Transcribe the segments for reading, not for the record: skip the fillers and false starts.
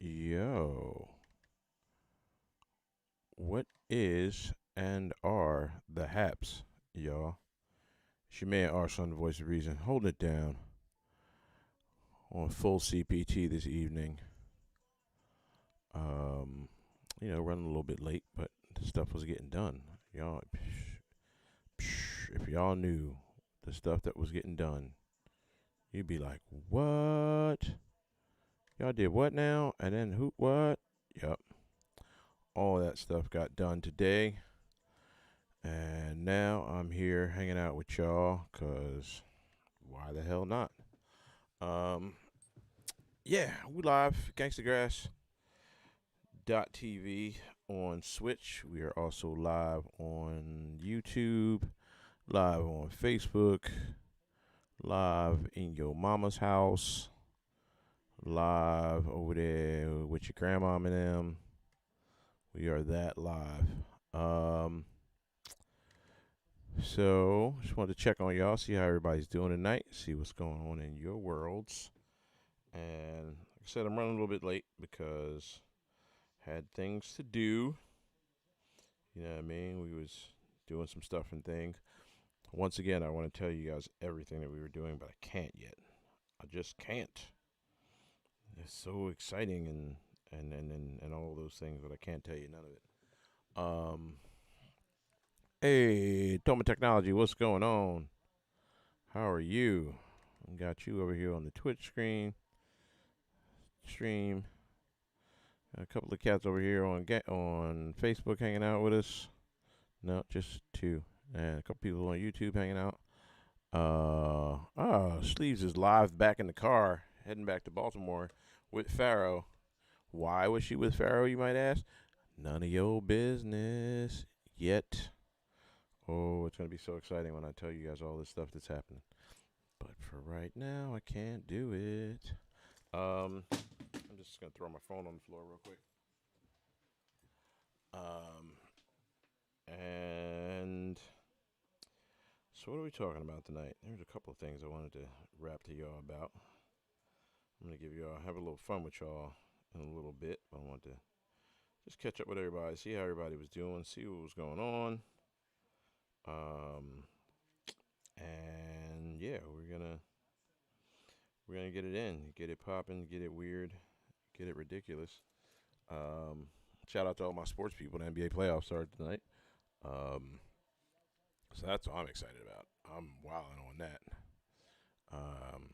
Yo, what is and are the haps, y'all? It's your man Arson, the voice of reason, holding it down on full CPT this evening. Um, running a little bit late, but the stuff was getting done. Y'all, if y'all knew the stuff that was getting done, you'd be like, what? Y'all did what now? And then who, what? Yup. All that stuff got done today. And now I'm here hanging out with y'all because why the hell not? Um, yeah, we live Gangstagrass.tv on Switch. We are also live on YouTube, live on Facebook, live in your mama's house, live over there with your grandma and them. We are that live. Um, So, just wanted to check on y'all, see how everybody's doing tonight, see what's going on in your worlds. And like I said, I'm running a little bit late because I had things to do. You know what I mean? We was doing some stuff and things. Once again, I want to tell you guys everything that we were doing, but I can't yet. I just can't. It's so exciting and all those things, but I can't tell you none of it. Hey, Toma Technology, what's going on? How are you? I got you over here on the Twitch stream. Got a couple of cats over here on Facebook hanging out with us. No, just two, and a couple people on YouTube hanging out. Sleeves is live back in the car, heading back to Baltimore with Pharaoh. Why was she with Pharaoh, you might ask? None of your business yet. Oh, it's gonna be so exciting when I tell you guys all this stuff that's happening. But for right now, I can't do it. I'm just gonna throw my phone on the floor real quick. Um, and so what are we talking about tonight? There's a couple of things I wanted to rap to y'all about. I'm gonna give y'all have a little fun with y'all in a little bit. I want to just catch up with everybody, see how everybody was doing, see what was going on. Um, and yeah, we're gonna get it in, get it popping, get it weird, get it ridiculous. Um, Shout out to all my sports people. The NBA playoffs started tonight. Um, so that's what I'm excited about. I'm wilding on that. Um,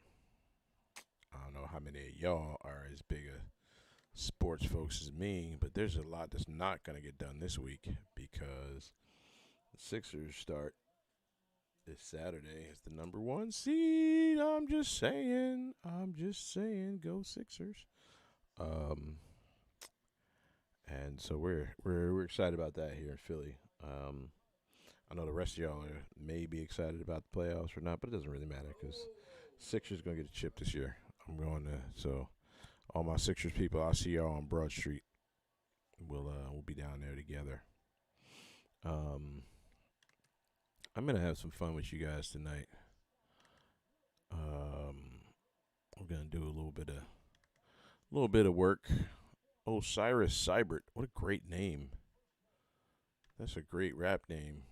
I don't know how many of y'all are as big a sports folks as me, but there's a lot that's not going to get done this week because the Sixers start this Saturday as the number one seed. I'm just saying. Go Sixers. Um, and so we're excited about that here in Philly. I know the rest of y'all are maybe excited about the playoffs or not, but it doesn't really matter because Sixers gonna get a chip this year. I'm going to so all my Sixers people, I'll see y'all on Broad Street. We'll be down there together. Um, I'm gonna have some fun with you guys tonight. Um, we're gonna do a little bit of work. Osiris Cybert, what a great name. That's a great rap name.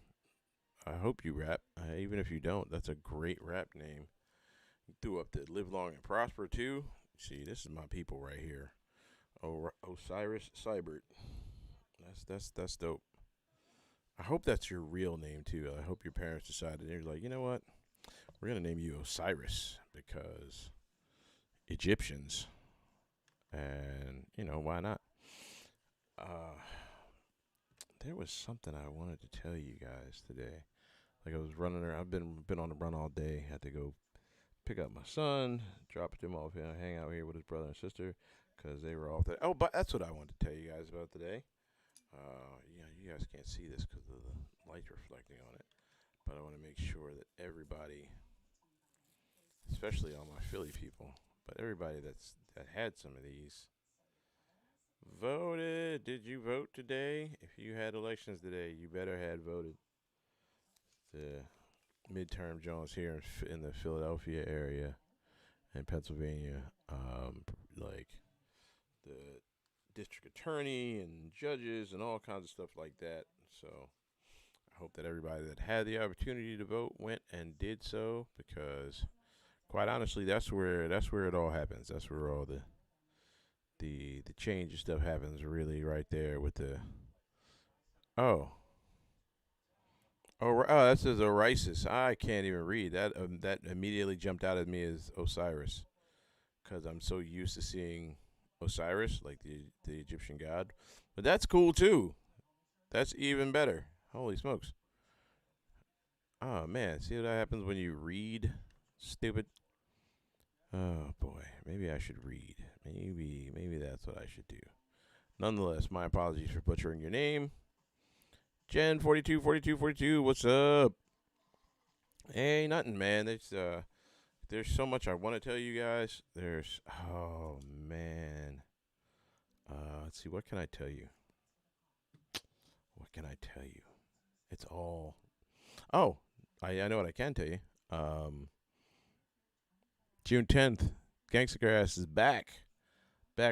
I hope you rap. Even if you don't, that's a great rap name. You threw up the live long and prosper too. See, this is my people right here. Osiris Cybert. That's dope. I hope that's your real name too. I hope your parents decided they're like, you know what? We're gonna name you Osiris because Egyptians, and why not? Uh, there was something I wanted to tell you guys today. Like I was running around. I've been on the run all day. Had to go pick up my son, drop him off here, hang out here with his brother and sister because they were off there. Oh, but that's what I wanted to tell you guys about today. You guys can't see this because of the light reflecting on it, but I want to make sure that everybody, especially all my Philly people, but everybody that had some of these, voted. Did you vote today? If you had elections today, you better had voted. The midterm Jones here in the Philadelphia area and Pennsylvania, like the district attorney and judges and all kinds of stuff like that. So I hope that everybody that had the opportunity to vote went and did so, because quite honestly, that's where it all happens. That's where all the change and stuff happens, really, right there with the oh. Oh, that says Orisis. I can't even read that. That immediately jumped out at me as Osiris, because I'm so used to seeing Osiris, like the Egyptian god. But that's cool too. That's even better. Holy smokes! Oh man, see what happens when you read? Stupid. Oh boy, maybe I should read. Maybe that's what I should do. Nonetheless, my apologies for butchering your name. Jen 424242. What's up? Hey, nothing, man. There's so much I want to tell you guys. There's oh man. Let's see. What can I tell you? What can I tell you? It's all. Oh, I know what I can tell you. Um, June 10th, Gangstagrass is back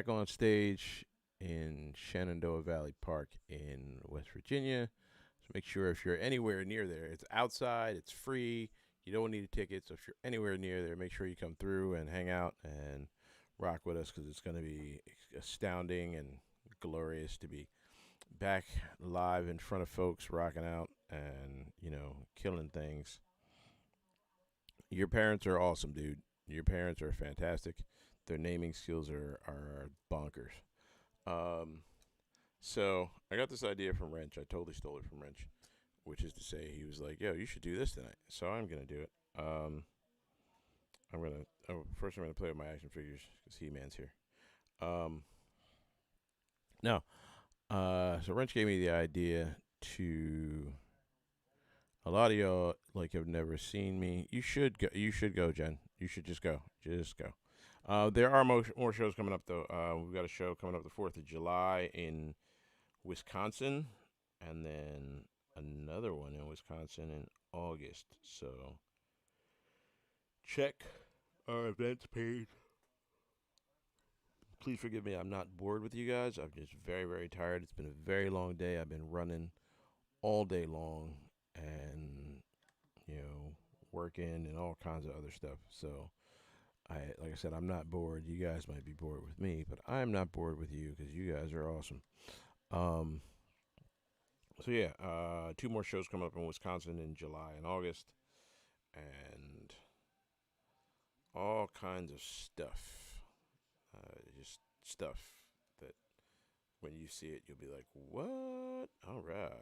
on stage in Shenandoah Valley Park in West Virginia. So make sure if you're anywhere near there, it's outside, it's free. You don't need a ticket. So if you're anywhere near there, make sure you come through and hang out and rock with us, because it's going to be astounding and glorious to be back live in front of folks, rocking out and, killing things. Your parents are awesome, dude. Your parents are fantastic. Their naming skills are bonkers. Um, so I got this idea from Wrench. I totally stole it from Wrench, which is to say, he was like, "Yo, you should do this tonight." So I'm gonna do it. I'm gonna first I'm gonna play with my action figures because He Man's here. Um, no, so Wrench gave me the idea to. A lot of y'all like have never seen me. You should go. You should go, Jen. You should just go. Just go. There are more shows coming up though. We've got a show coming up the 4th of July in Wisconsin, and then another one in Wisconsin in August. So check our events page. Please forgive me. I'm not bored with you guys. I'm just very, very tired. It's been a very long day. I've been running all day long, and working and all kinds of other stuff. So like I said, I'm not bored. You guys might be bored with me, but I'm not bored with you because you guys are awesome. Um, so yeah, two more shows coming up in Wisconsin in July and August, and all kinds of stuff. Just stuff that when you see it, you'll be like, "What? All right."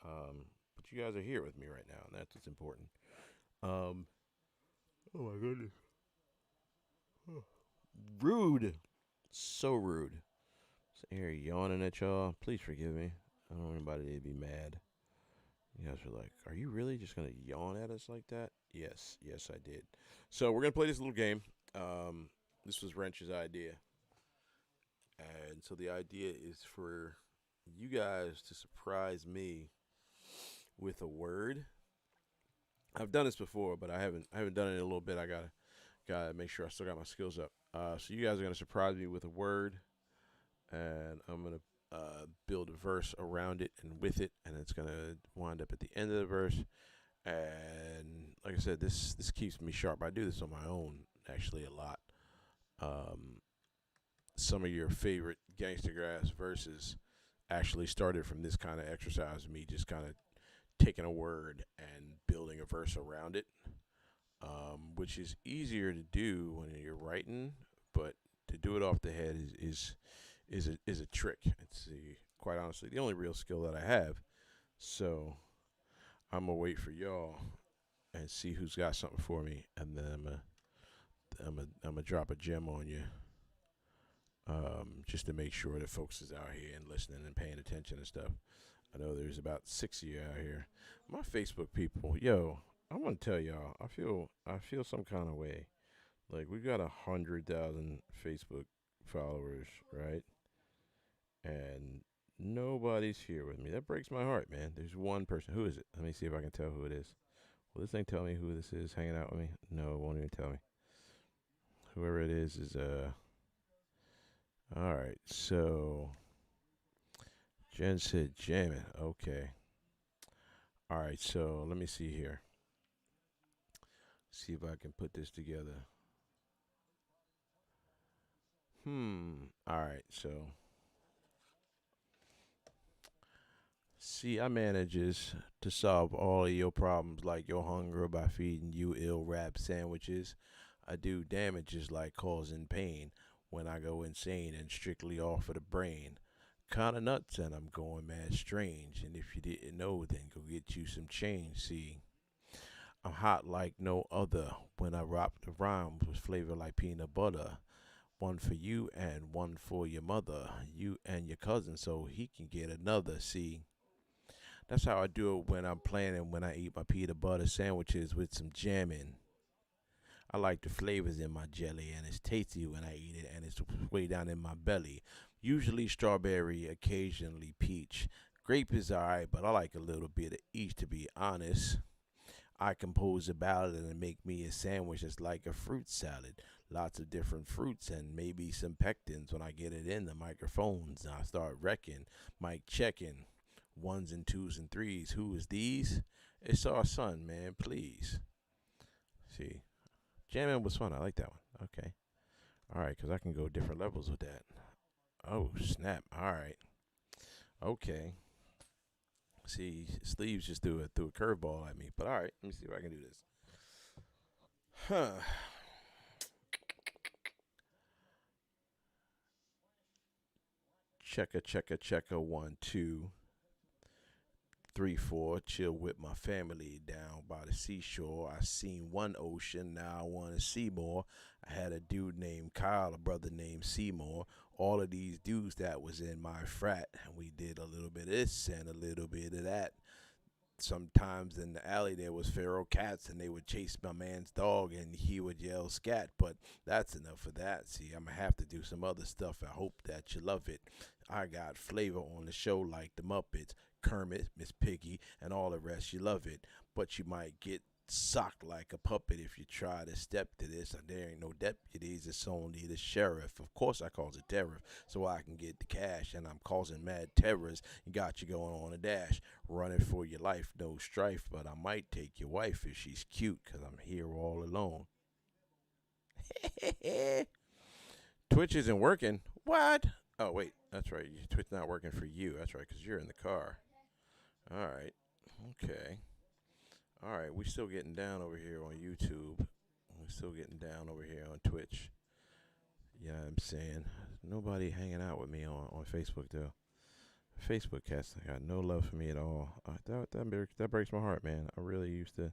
But you guys are here with me right now, and that's what's important. Um, oh my goodness. Rude. So rude. Sitting here yawning at y'all. Please forgive me. I don't want anybody to be mad. You guys are like, are you really just going to yawn at us like that? Yes. Yes, I did. So we're going to play this little game. This was Wrench's idea. And so the idea is for you guys to surprise me with a word. I've done this before, but I haven't done it in a little bit. I gotta make sure I still got my skills up. So you guys are gonna surprise me with a word, and I'm gonna build a verse around it and with it, and it's gonna wind up at the end of the verse. And like I said, this keeps me sharp. I do this on my own actually a lot. Um, some of your favorite Gangstagrass verses actually started from this kind of exercise, me just kind of taking a word and building a verse around it, which is easier to do when you're writing, but to do it off the head is a trick. It's quite honestly the only real skill that I have. So I'm gonna wait for y'all and see who's got something for me, and then I'm gonna drop a gem on you, just to make sure that folks is out here and listening and paying attention and stuff. I know there's about 6 of you out here. My Facebook people, yo, I'm gonna tell y'all, I feel some kind of way. Like we got 100,000 Facebook followers, right? And nobody's here with me. That breaks my heart, man. There's one person. Who is it? Let me see if I can tell who it is. Will this thing tell me who this is hanging out with me? No, it won't even tell me. Whoever it is All right. So Jen said jamming. Okay. All right. So let me see here. See if I can put this together. All right. So see, I manages to solve all of your problems like your hunger by feeding you ill wrapped sandwiches. I do damages like causing pain when I go insane and strictly off of the brain. Kinda nuts and I'm going mad strange. And if you didn't know, then go get you some change. See, I'm hot like no other when I rock the rhymes with flavor like peanut butter. One for you and one for your mother, you and your cousin, so he can get another. See, that's how I do it when I'm planning when I eat my peanut butter sandwiches with some jam in. I like the flavors in my jelly, and it's tasty when I eat it, and it's way down in my belly. Usually strawberry, occasionally peach. Grape is alright, but I like a little bit of each to be honest. I compose a ballad and make me a sandwich that's like a fruit salad. Lots of different fruits and maybe some pectins when I get it in the microphones. I start wrecking, mic checking. Ones and twos and threes. Who is these? It's our son, man, please. See, jamming was fun. I like that one. Okay. All right, because I can go different levels with that. Oh, snap. All right. Okay. See, Sleeves just threw a curveball at me. But all right, let me see if I can do this. Huh. Checker, 1, 2, 3, 4. Chill with my family down by the seashore. I seen one ocean, now I want to see more. I had a dude named Kyle, a brother named Seymour. All of these dudes that was in my frat, and we did a little bit of this and a little bit of that. Sometimes in the alley there was feral cats and they would chase my man's dog and he would yell scat, but that's enough of that. See, I'm gonna have to do some other stuff. I hope that you love it. I got flavor on the show like the Muppets, Kermit, Miss Piggy, and all the rest. You love it, but you might get socked like a puppet if you try to step to this. There ain't no deputies, it's only the sheriff. Of course I calls it tariff so I can get the cash, and I'm causing mad terrors and got you going on a dash. Running for your life, no strife, but I might take your wife if she's cute, cause I'm here all alone. Twitch isn't working. What? Oh, wait, that's right. Twitch not working for you. That's right, cause you're in the car. All right. Okay. All right. We still getting down over here on YouTube. We're still getting down over here on Twitch. Yeah, I'm saying nobody hanging out with me on Facebook though. Facebook cats got no love for me at all. That breaks my heart, man. I really used to.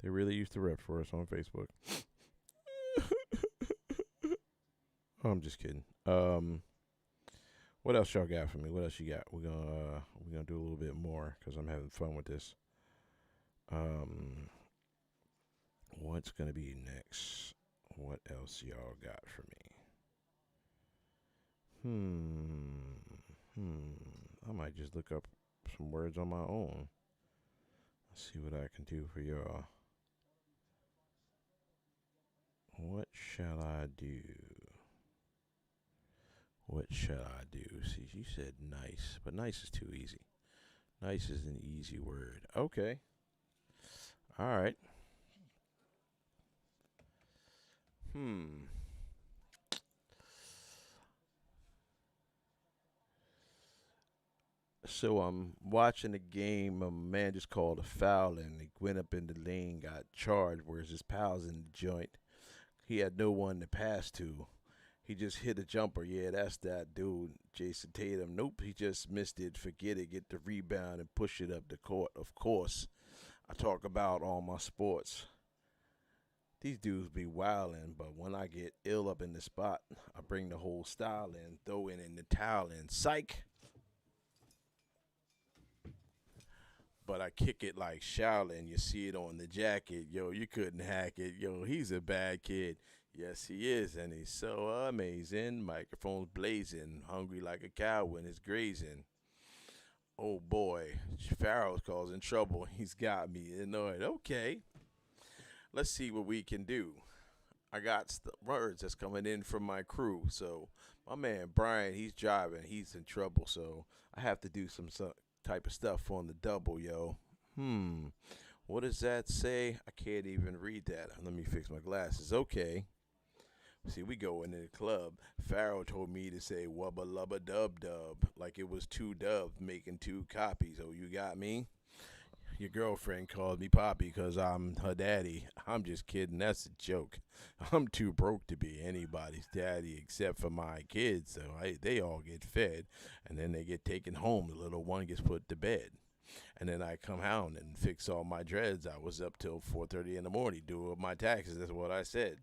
They really used to rep for us on Facebook. Oh, I'm just kidding. What else y'all got for me? What else you got? We're gonna do a little bit more because I'm having fun with this. Um, what's gonna be next? What else y'all got for me? I might just look up some words on my own. Let's see what I can do for y'all. What shall I do? What shall I do? See, she said nice, but nice is too easy. Nice is an easy word. Okay. All right. Hmm. So I'm watching a game. A man just called a foul, and he went up in the lane, got charged. Whereas his pals in the joint, he had no one to pass to. He just hit a jumper. Yeah, that's that dude, Jason Tatum. Nope, he just missed it. Forget it. Get the rebound and push it up the court. Of course, I talk about all my sports. These dudes be wildin', but when I get ill up in the spot, I bring the whole style in, throw in the towel in. Psych. But I kick it like Shaolin. You see it on the jacket. Yo, you couldn't hack it. Yo, he's a bad kid. Yes, he is, and he's so amazing. Microphone's blazing, hungry like a cow when it's grazing. Oh boy, Pharaoh's causing trouble. He's got me annoyed. Okay, let's see what we can do. I got words that's coming in from my crew. So My man Brian, he's driving. He's in trouble, so I have to do some type of stuff on the double, yo. Hmm. What does that say? I can't even read that. Let me fix my glasses. Okay. See, we go into the club. Pharaoh told me to say wubba lubba dub dub, like it was two dubs making two copies. Oh, you got me? Your girlfriend called me Poppy because I'm her daddy. I'm just kidding. That's a joke. I'm too broke to be anybody's daddy except for my kids. So they all get fed, and then they get taken home. The little one gets put to bed. And then I come home and fix all my dreads. I was up till 4:30 in the morning doing my taxes. That's what I said.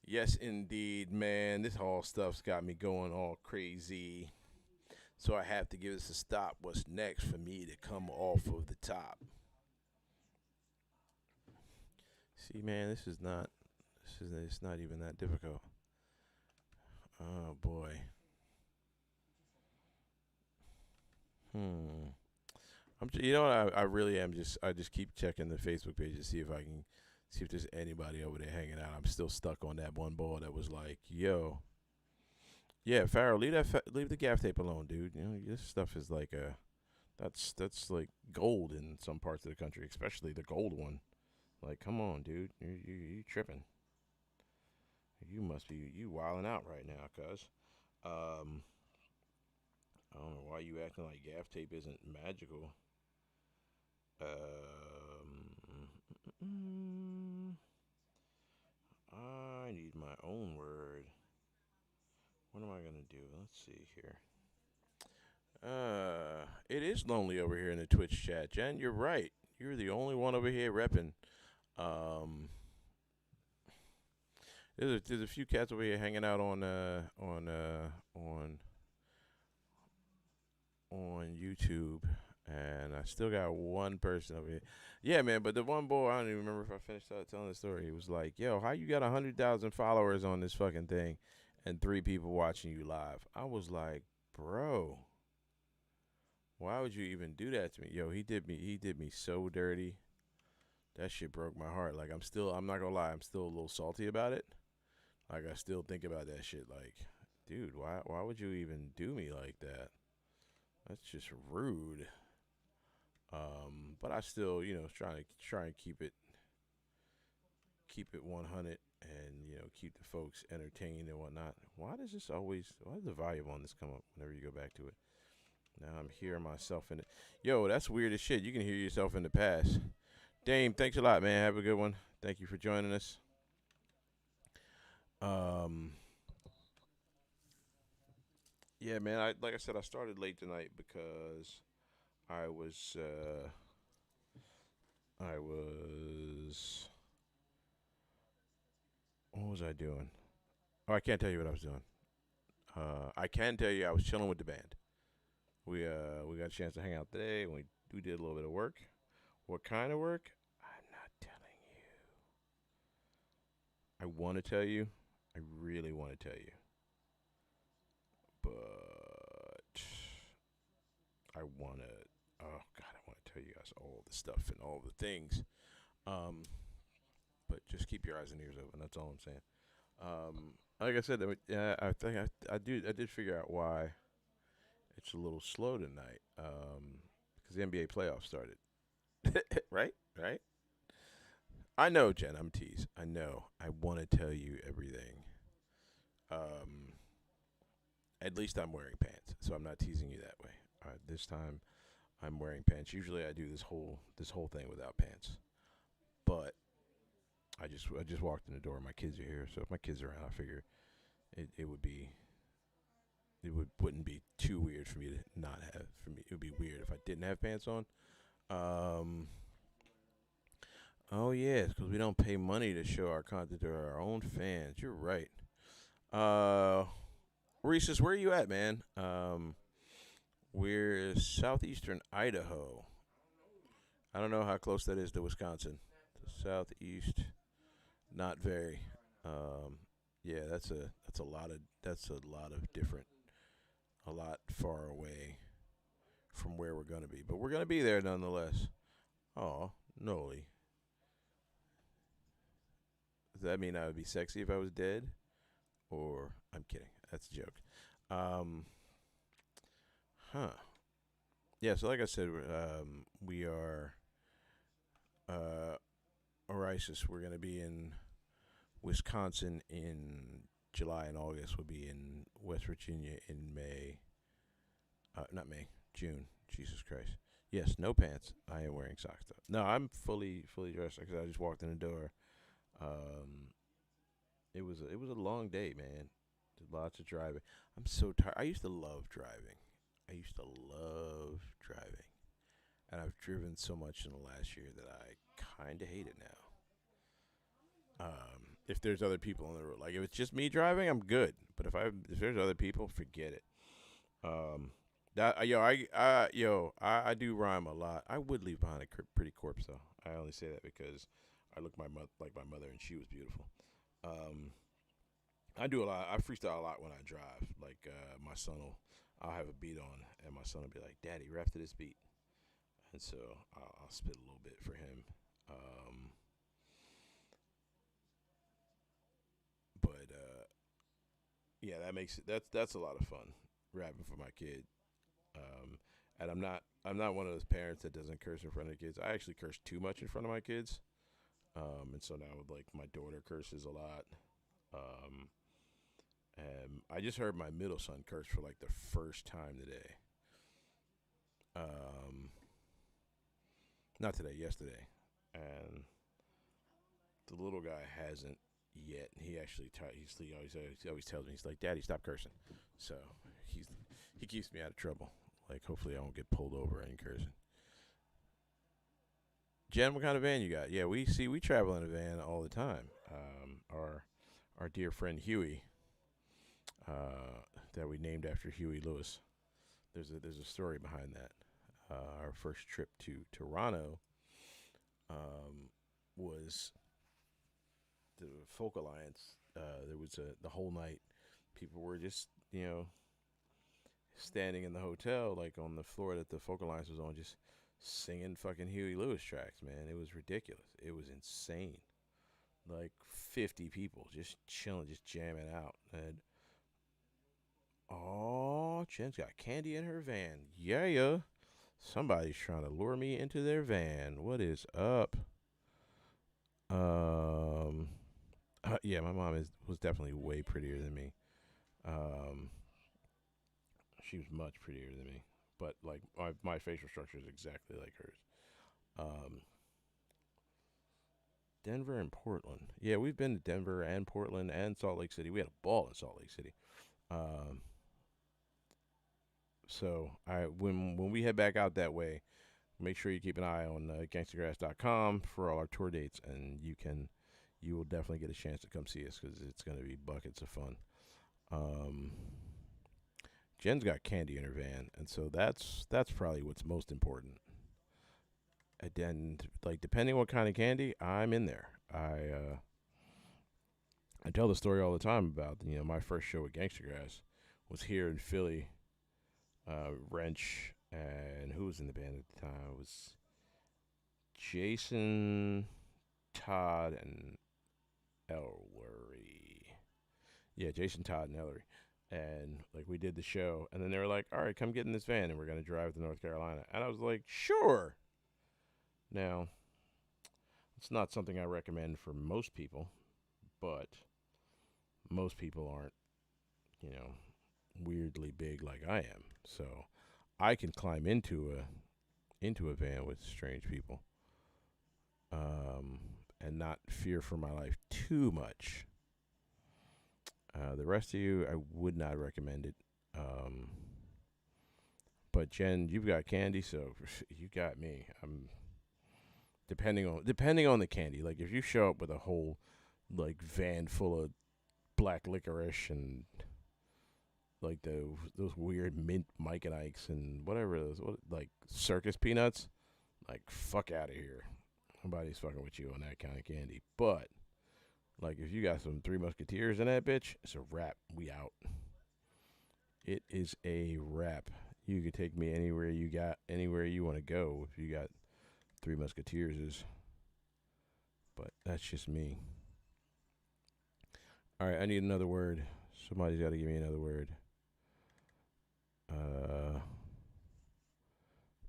Yes, indeed, man. This whole stuff's got me going all crazy. So I have to give this a stop. What's next for me to come off of the top? See, man, this is not. This is. It's not even that difficult. Oh boy. Hmm. You know what? I really am just. I just keep checking the Facebook page to see if I can see if there's anybody over there hanging out. I'm still stuck on that one ball that was like, yo, yeah, Farrell, leave the gaff tape alone, dude. You know, this stuff is like that's like gold in some parts of the country, especially the gold one. Like, come on, dude, you tripping? You must be you wilding out right now, cuz. Um, I don't know why you acting like gaff tape isn't magical. Mm, I need my own word. What am I gonna do? Let's see here. It is lonely over here in the Twitch chat, Jen. You're right. You're the only one over here repping. Um, there's a few cats over here hanging out on YouTube, and I still got one person over here. Yeah, man. But the one boy, I don't even remember if I finished telling the story. He was like, "Yo, how you got 100,000 followers on this fucking thing, and three people watching you live?" I was like, "Bro, why would you even do that to me?" Yo, he did me so dirty. That shit broke my heart. Like I'm not gonna lie, I'm still a little salty about it. Like I still think about that shit. Like, dude, why would you even do me like that? That's just rude. But I still, try and keep it 100, and keep the folks entertained and whatnot. Why does the volume on this come up whenever you go back to it? Now I'm hearing myself in it. Yo, that's weird as shit. You can hear yourself in the past. Dame, thanks a lot, man. Have a good one. Thank you for joining us. Um, yeah, man. Like I said, I started late tonight because I was I was what was I doing? Oh, I can't tell you what I was doing. I can tell you I was chilling with the band. We got a chance to hang out today, and we did a little bit of work. What kind of work? I'm not telling you. I want to tell you. I really want to tell you, but I want to. Oh God, I want to tell you guys all the stuff and all the things. Um, but just keep your eyes and ears open. That's all I'm saying. Like I said, I think I did figure out why it's a little slow tonight. Because the NBA playoffs started. Right, right. I know, Jen. I'm teased. I know. I want to tell you everything. Um, at least I'm wearing pants, so I'm not teasing you that way. This time I'm wearing pants. Usually I do this whole thing without pants, but I just walked in the door. My kids are here, so if my kids are around, I figure it wouldn't be too weird for me to not have. For me, it would be weird if I didn't have pants on. Um, oh yeah, because we don't pay money to show our content to our own fans. You're right. Uh, Reese's, where are you at, man? We're southeastern Idaho. I don't know how close that is to Wisconsin. Southeast, not very. Um, yeah, that's a lot of different, a lot far away from where we're gonna be, but we're gonna be there nonetheless. Oh, Noli. Does that mean I would be sexy if I was dead? Or I'm kidding. That's a joke. Um, huh. Yeah. So like I said, we are uh, Orisis. We're gonna be in Wisconsin in July and August. We'll be in West Virginia in May. Not May, June. Jesus Christ. Yes, no pants. I am wearing socks though. No, I'm fully dressed because I just walked in the door. Um, it was a long day, man. Lots of driving. I'm so tired. I used to love driving. I used to love driving, and I've driven so much in the last year that I kind of hate it now. If there's other people on the road, like if it's just me driving, I'm good. But if there's other people, forget it. Um, that I do rhyme a lot. I would leave behind a pretty corpse though. I only say that because I look like my mother, and she was beautiful. Um, I do a lot. I freestyle a lot when I drive. Like my son will, I'll have a beat on, and my son will be like, "Daddy, rap to this beat," and so I'll spit a little bit for him. Um, but yeah, that's a lot of fun rapping for my kid. Um, and I'm not one of those parents that doesn't curse in front of the kids. I actually curse too much in front of my kids. And so now like my daughter curses a lot. Um, and I just heard my middle son curse for like the first time today. Um, Not today, yesterday, and the little guy hasn't yet. He actually he always tells me, he's like, "Daddy, stop cursing." So he's he keeps me out of trouble. Like hopefully I won't get pulled over and cursing. Jen, what kind of van you got? Yeah, we travel in a van all the time. Our dear friend Huey, that we named after Huey Lewis. There's a story behind that. Our first trip to Toronto um, was the Folk Alliance. There was the whole night. People were just standing in the hotel, like on the floor that the Folk Alliance was on, just singing fucking Huey Lewis tracks. Man, it was ridiculous. It was insane. Like 50 people just chilling, just jamming out. And oh, Jen's got candy in her van. Yeah, yeah. Somebody's trying to lure me into their van. What is up? Um, yeah, my mom was definitely way prettier than me. Um, she was much prettier than me, but like my facial structure is exactly like hers. Um, Denver and Portland. Yeah, we've been to Denver and Portland and Salt Lake City. We had a ball in Salt Lake City. Um, so I when we head back out that way, make sure you keep an eye on gangstagrass.com for all our tour dates, and you will definitely get a chance to come see us because it's going to be buckets of fun. Um, Jen's got candy in her van, and so that's probably what's most important. And then, like, depending on what kind of candy, I'm in there. I tell the story all the time about my first show with Gangstagrass was here in Philly. Wrench and who was in the band at the time? It was Jason, Todd, and Ellery. Yeah, Jason, Todd, and Ellery. And like we did the show, and then they were like, "All right, come get in this van, and we're gonna drive to North Carolina." And I was like, "Sure." Now, it's not something I recommend for most people, but most people aren't, you know, weirdly big like I am. So I can climb into a van with strange people, and not fear for my life too much. The rest of you, I would not recommend it. Um, but Jen, you've got candy, so you got me. I'm depending on the candy. Like if you show up with a whole like van full of black licorice and like those weird mint Mike and Ikes and whatever like circus peanuts, like fuck out of here. Nobody's fucking with you on that kind of candy. But like if you got some Three Musketeers in that bitch, it's a wrap. We out. It is a wrap. You could take me anywhere you want to go if you got Three Musketeers is. But that's just me. All right, I need another word. Somebody's got to give me another word. Uh,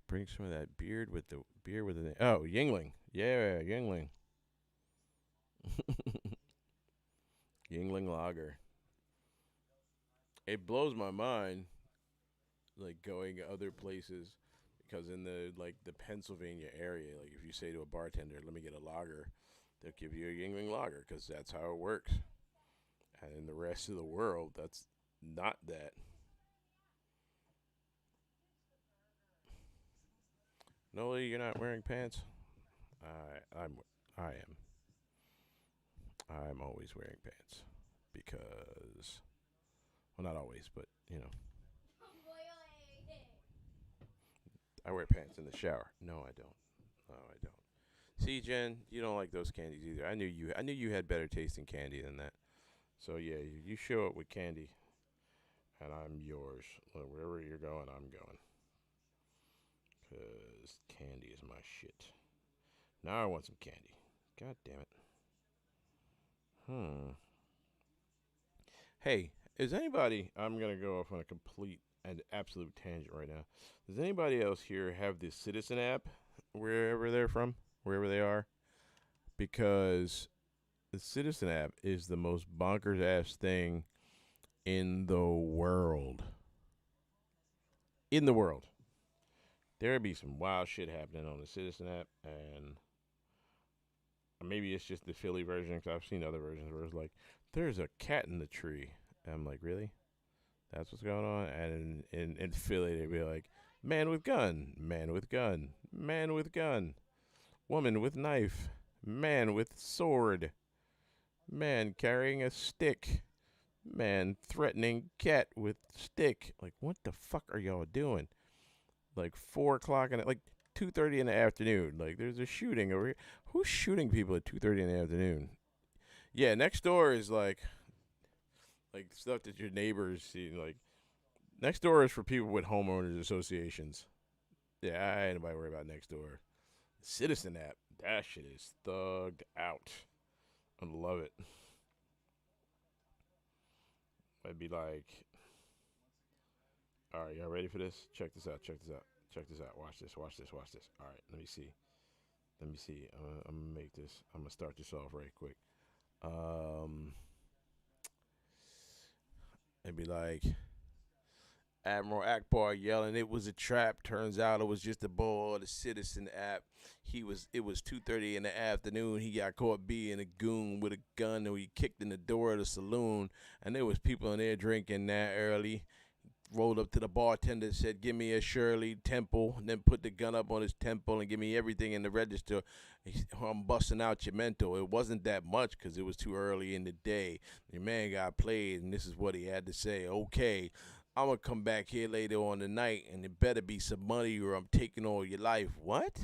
bring some of that beer with the. Oh, Yingling. Yeah, Yingling. Yingling Lager. It blows my mind, like going other places, because in the Pennsylvania area, like if you say to a bartender, "Let me get a lager," they'll give you a Yingling Lager because that's how it works. And in the rest of the world, that's not that. Noli, you're not wearing pants. I am. I'm always wearing pants because, well, not always, but I wear pants in the shower. No, I don't. No, I don't. See, Jen, you don't like those candies either. I knew you. I knew you had better tasting candy than that. So yeah, you show up with candy, and I'm yours. Look, wherever you're going, I'm going. Cause candy is my shit. Now I want some candy. God damn it. Hmm. Hey, is anybody? I'm gonna go off on a complete and absolute tangent right now. Does anybody else here have the Citizen app, wherever they're from, wherever they are? Because the Citizen app is the most bonkers ass thing in the world. In the world, there be some wild shit happening on the Citizen app, and maybe it's just the Philly version. Because I've seen other versions where it's like, "There's a cat in the tree." And I'm like, really? That's what's going on. And in Philly, they'd be like, "Man with gun, man with gun, man with gun, woman with knife, man with sword, man carrying a stick, man threatening cat with stick." Like, what the fuck are y'all doing? Like 4 o'clock and like 2:30 in the afternoon. Like, there's a shooting over here. Who's shooting people at 2:30 in the afternoon? Yeah, next door is like stuff that your neighbors see. Like, next door is for people with homeowners associations. Yeah, I ain't nobody worry about next door. Citizen app, that shit is thugged out. I love it. I'd be like, all right, y'all ready for this? Check this out. Check this out. Check this out. Watch this. Watch this. Watch this. All right, let me see. Let me see. I'm gonna make this. I'm gonna start this off right quick. Um, it'd be like, Admiral Akbar yelling, "It was a trap. Turns out it was just a bull." The Citizen app. It was 2:30 in the afternoon. He got caught being a goon with a gun, and he kicked in the door of the saloon, and there was people in there drinking that early. Rolled up to the bartender, said, "Give me a Shirley Temple," and then put the gun up on his temple and give me everything in the register. I'm busting out your mental. It wasn't that much because it was too early in the day. The man got played, and this is what he had to say. "Okay, I'm going to come back here later on tonight, and it better be some money or I'm taking all your life." What?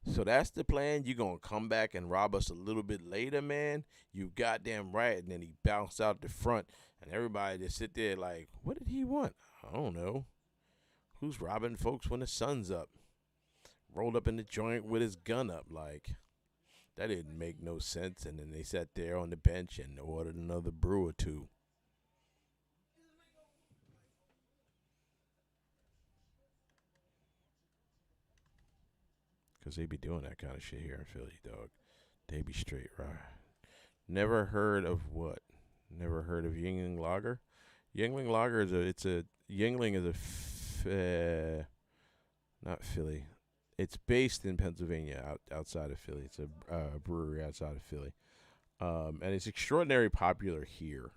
So that's the plan? You going to come back and rob us a little bit later, man? You goddamn right. And then he bounced out the front, and everybody just sit there like, what did he want? I don't know. Who's robbing folks when the sun's up? Rolled up in the joint with his gun up. Like, that didn't make no sense. And then they sat there on the bench and ordered another brew or two. Because they be doing that kind of shit here in Philly, dog. They be straight right. Never heard of what? Never heard of Yingling Lager? Yingling Lager is Yingling is not Philly. It's based in Pennsylvania, outside of Philly. It's a brewery outside of Philly, and it's extraordinarily popular here.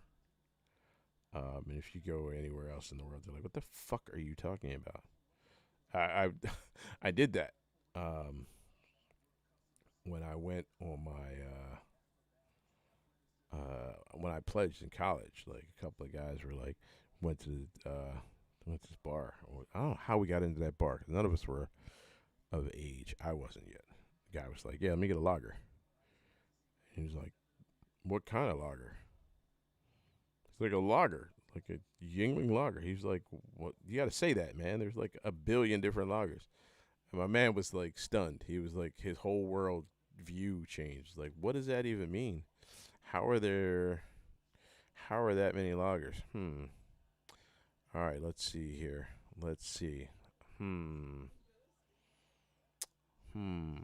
And if you go anywhere else in the world, they're like, "What the fuck are you talking about?" I I did that when I went on my when I pledged in college. Like, a couple of guys were like, went to went to this bar. I don't know how we got into that bar. None of us were of age. I wasn't yet. The guy was like, "Yeah, let me get a lager." He was like, "What kind of lager?" It's like, "A lager, like a Yingling lager." He's like, "What? You got to say that, man. There's like a billion different lagers." And my man was like stunned. He was like, his whole world view changed. Like, what does that even mean? How are there? How are that many loggers? All right, let's see here. Let's see. Hmm. Hmm.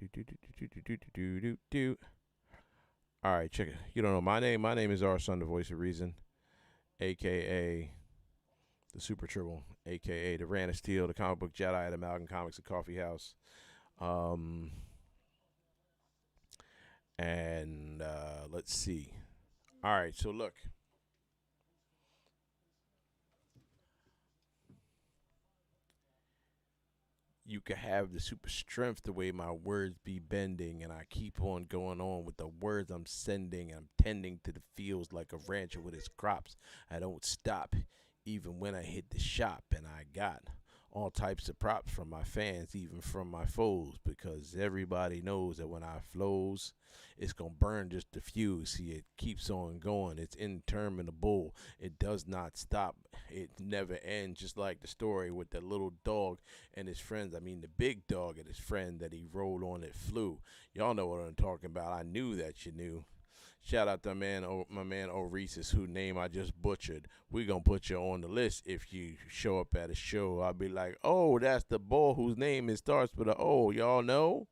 Do do do do do do do do do do. All right, check it. You don't know my name. My name is our son, the voice of reason, aka the Super Triple, aka the Ran of Steel, the comic book Jedi at Amalgam Comics, the Coffee House. Um, and let's see. All right, so look, you could have the super strength the way my words be bending, and I keep on going on with the words I'm sending. I'm tending to the fields like a rancher with his crops. I don't stop even when I hit the shop, and I got all types of props from my fans, even from my foes, because everybody knows that when I flows, it's gonna burn just a few. See, it keeps on going. It's interminable. It does not stop. It never ends. Just like the story with the little dog and his friends. I mean, the big dog and his friend that he rolled on that flew. Y'all know what I'm talking about. I knew that you knew. Shout out to my man Oresis, whose name I just butchered. We gonna put you on the list if you show up at a show. I'll be like, oh, that's the boy whose name it starts with a O. Y'all know?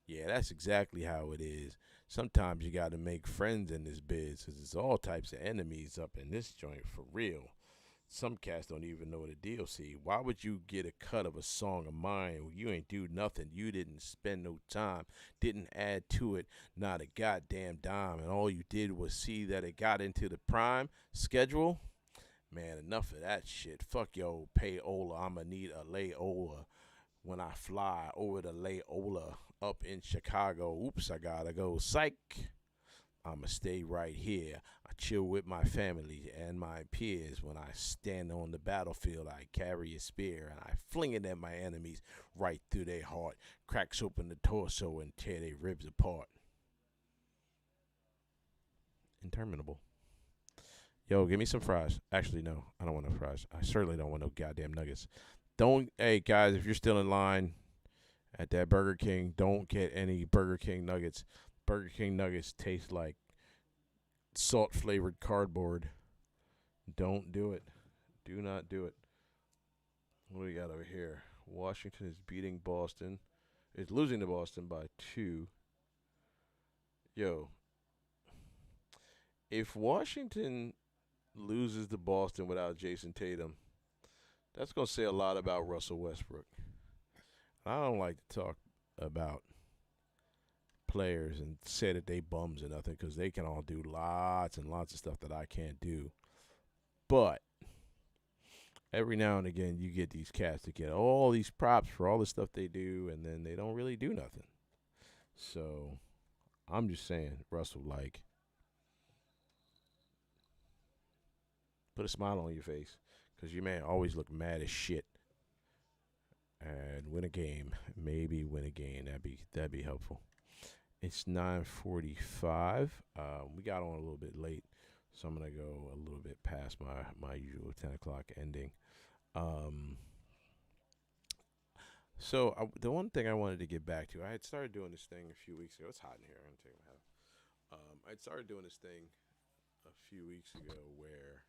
Yeah, that's exactly how it is. Sometimes you got to make friends in this biz, 'cause there's all types of enemies up in this joint for real. Some cats don't even know the deal. See, why would you get a cut of a song of mine when you ain't do nothing? You didn't spend no time, didn't add to it, not a goddamn dime, and all you did was see that it got into the prime schedule? Man, enough of that shit. Fuck yo, payola. I'ma need a layola when I fly over the layola up in Chicago. Oops, I gotta go. Psych. I'ma stay right here. I chill with my family and my peers. When I stand on the battlefield, I carry a spear and I fling it at my enemies right through their heart. Cracks open the torso and tear their ribs apart. Interminable. Yo, give me some fries. Actually, no, I don't want no fries. I certainly don't want no goddamn nuggets. Don't, hey guys, if you're still in line at that Burger King, don't get any Burger King nuggets. Burger King nuggets taste like salt flavored cardboard. Don't do it. Do not do it. What do we got over here? Washington is beating Boston. It's losing to Boston by 2. Yo, if Washington loses to Boston without Jason Tatum, that's going to say a lot about Russell Westbrook. I don't like to talk about players and say that they bums or nothing, because they can all do lots and lots of stuff that I can't do. But every now and again, you get these cats that get all these props for all the stuff they do, and then they don't really do nothing. So I'm just saying, Russell, like, put a smile on your face, because your man always look mad as shit. And win a game, maybe win a game. That'd be helpful. It's 9:45. We got on a little bit late, so I'm gonna go a little bit past my usual 10 o'clock ending. Um, the one thing I wanted to get back to, I had started doing this thing a few weeks ago. It's hot in here. I'm gonna take my hat off. I'd started doing this thing a few weeks ago where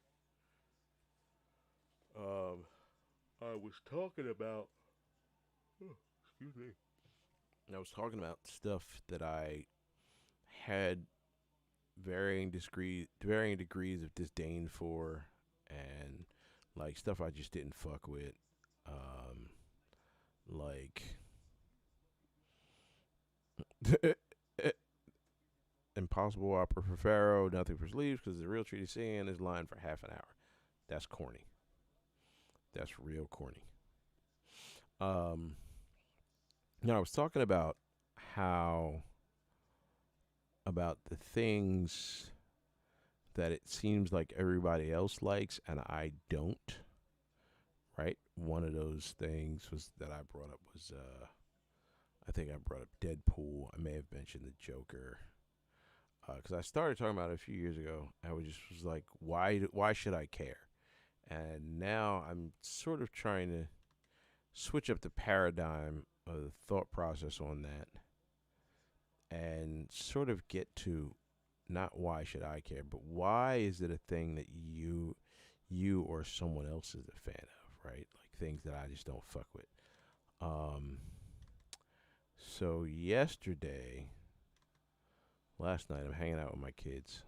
um, I was talking about. Oh, excuse me. I was talking about stuff that I had varying degrees of disdain for, and like stuff I just didn't fuck with. Like Impossible Opera for Pharaoh, Nothing for Sleeves, because the real treaty singing is line for half an hour. That's corny. That's real corny. Um, Now I was talking about how about the things that it seems like everybody else likes and I don't. Right? One of those things was that I brought up was I think I brought up Deadpool. I may have mentioned the Joker because I started talking about it a few years ago. I was like, why should I care? And now I'm sort of trying to switch up the paradigm of the thought process on that and sort of get to not why should I care, but why is it a thing that you or someone else is a fan of, right? Like things that I just don't fuck with. Um, so last night, I'm hanging out with my kids,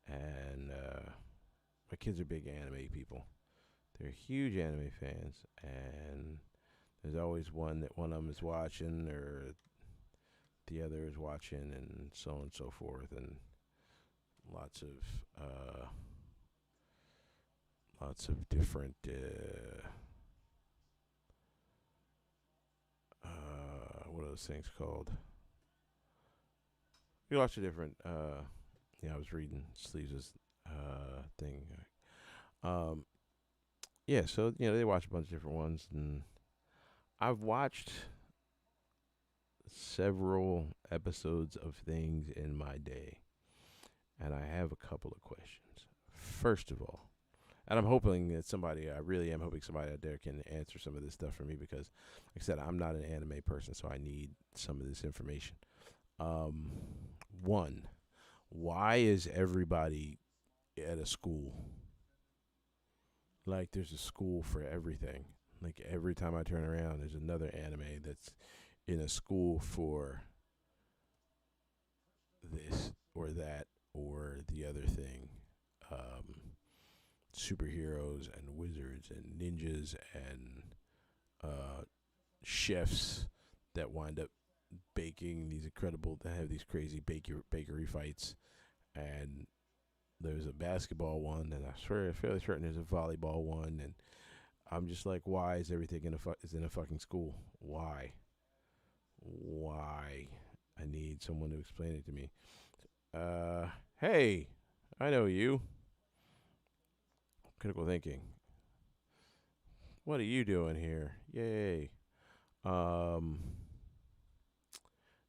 and my kids are big anime people. They're huge anime fans, and there's always one of them is watching, or the other is watching, and so on and so forth, and lots of uh, lots of different what are those things called? Lots of different. Yeah, I was reading Sleeves' thing. Um, yeah, so they watch a bunch of different ones, and I've watched several episodes of things in my day, and I have a couple of questions. First of all, and I'm hoping that I really am hoping somebody out there can answer some of this stuff for me because, like I said, I'm not an anime person, so I need some of this information. Um, One, why is everybody at a school? Like, there's a school for everything. Like, every time I turn around, there's another anime that's in a school for this or that or the other thing. Superheroes and wizards and ninjas and uh, chefs that wind up baking these incredible, that have these crazy bakery fights. And there's a basketball one, and I swear, I'm fairly certain there's a volleyball one. And I'm just like, why is everything is in a fucking school? Why? Why? I need someone to explain it to me. Hey, I know you. Critical thinking. What are you doing here? Yay. Um,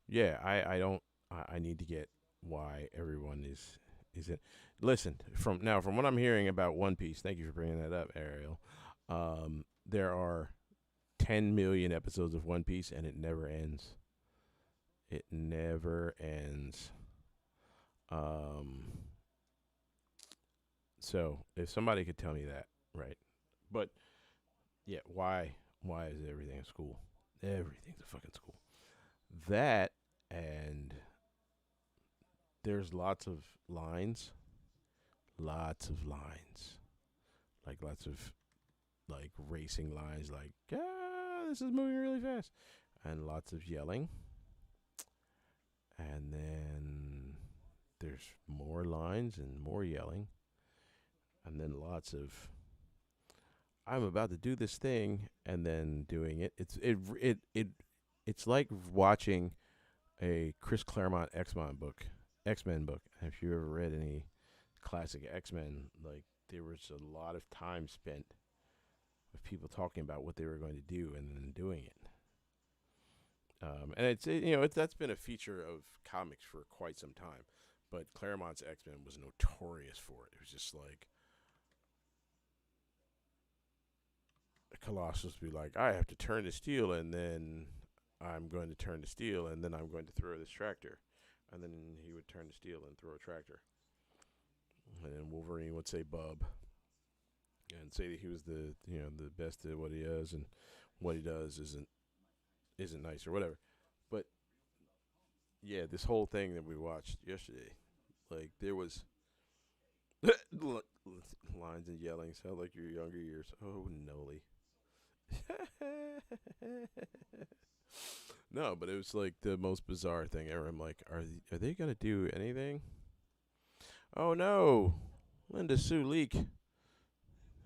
yeah, I don't. I need to get why everyone is it. Listen, from what I'm hearing about One Piece. Thank you for bringing that up, Ariel. There are 10 million episodes of One Piece, and it never ends. It never ends. Um, so if somebody could tell me that, right? But yeah, why is everything a school? Everything's a fucking school. That, and there's lots of lines, like lots of like racing lines, like this is moving really fast, and lots of yelling, and then there's more lines and more yelling, and then lots of I'm about to do this thing and then doing it. It's like watching a Chris Claremont X Men book. If you ever read any classic X Men, like there was a lot of time spent with people talking about what they were going to do and then doing it. And that's been a feature of comics for quite some time. But Claremont's X Men was notorious for it. It was just like Colossus would be like, I have to turn to steel, and then I'm going to turn to steel, and then I'm going to throw this tractor. And then he would turn to steel and throw a tractor. And then Wolverine would say bub and say that he was the best at what he does, and what he does isn't nice or whatever. But yeah, this whole thing that we watched yesterday, like there was lines and yelling, sound like your younger years. Oh, Noli. No, but it was like the most bizarre thing ever. I'm like, are they gonna do anything? Oh no, Linda Sue Leak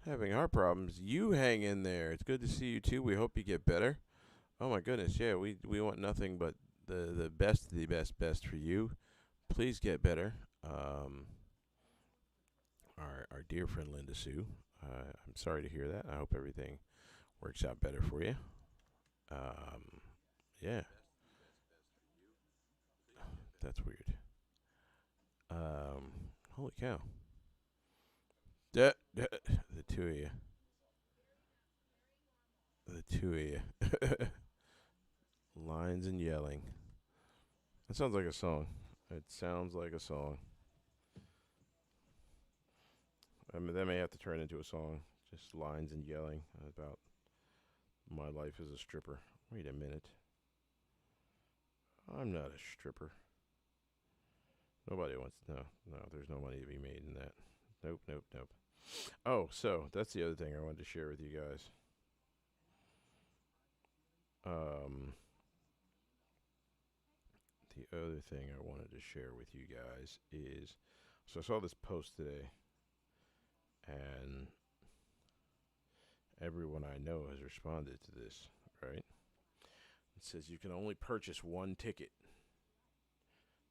having heart problems. You hang in there. It's good to see you too. We hope you get better. Oh my goodness, yeah. We want nothing but the best for you. Please get better. Our dear friend Linda Sue. I'm sorry to hear that. I hope everything works out better for you. Yeah, that's weird. Holy cow. The two of you. The two of you. Lines and yelling. That sounds like a song. It sounds like a song. I mean, that may have to turn into a song. Just lines and yelling about my life as a stripper. Wait a minute. I'm not a stripper. Nobody wants to know. No, there's no money to be made in that. Nope, nope, nope. Oh, so that's the other thing I wanted to share with you guys. Um, the other thing I wanted to share with you guys is, so I saw this post today, and everyone I know has responded to this, right? It says you can only purchase one ticket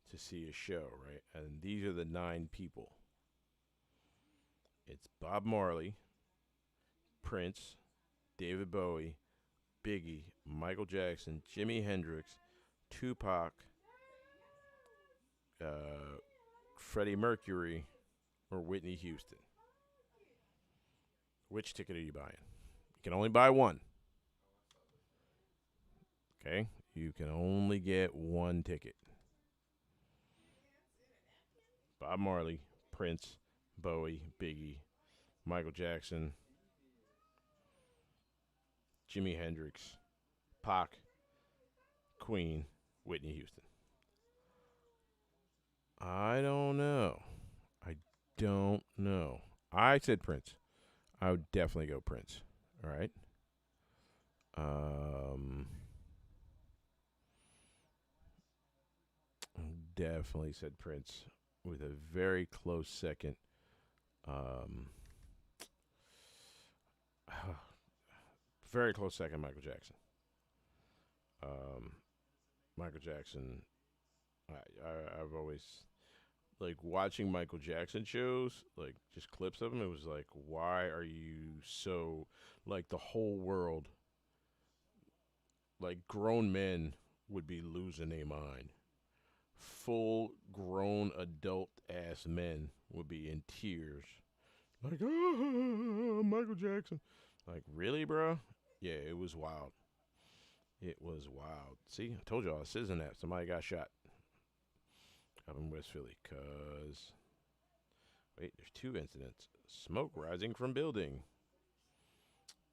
to see a show, right? And these are the 9 people. It's Bob Marley, Prince, David Bowie, Biggie, Michael Jackson, Jimi Hendrix, Tupac, Freddie Mercury, or Whitney Houston. Which ticket are you buying? You can only buy one. Okay? You can only get one ticket. Bob Marley, Prince, Bowie, Biggie, Michael Jackson, Jimi Hendrix, Pac, Queen, Whitney Houston. I don't know. I don't know. I said Prince. I would definitely go Prince. All right. Definitely said Prince with a very close second. Um, very close second, Michael Jackson. Um, Michael Jackson. I've always like watching Michael Jackson shows, like just clips of him. It was like, why are you so like the whole world, like grown men would be losing their mind. Full grown adult ass men would be in tears, like, oh, Michael Jackson. Like, really, bro? Yeah, it was wild. It was wild. See, I told y'all, I was citizen that somebody got shot up in West Philly. Cause wait, there's 2 incidents: smoke rising from building,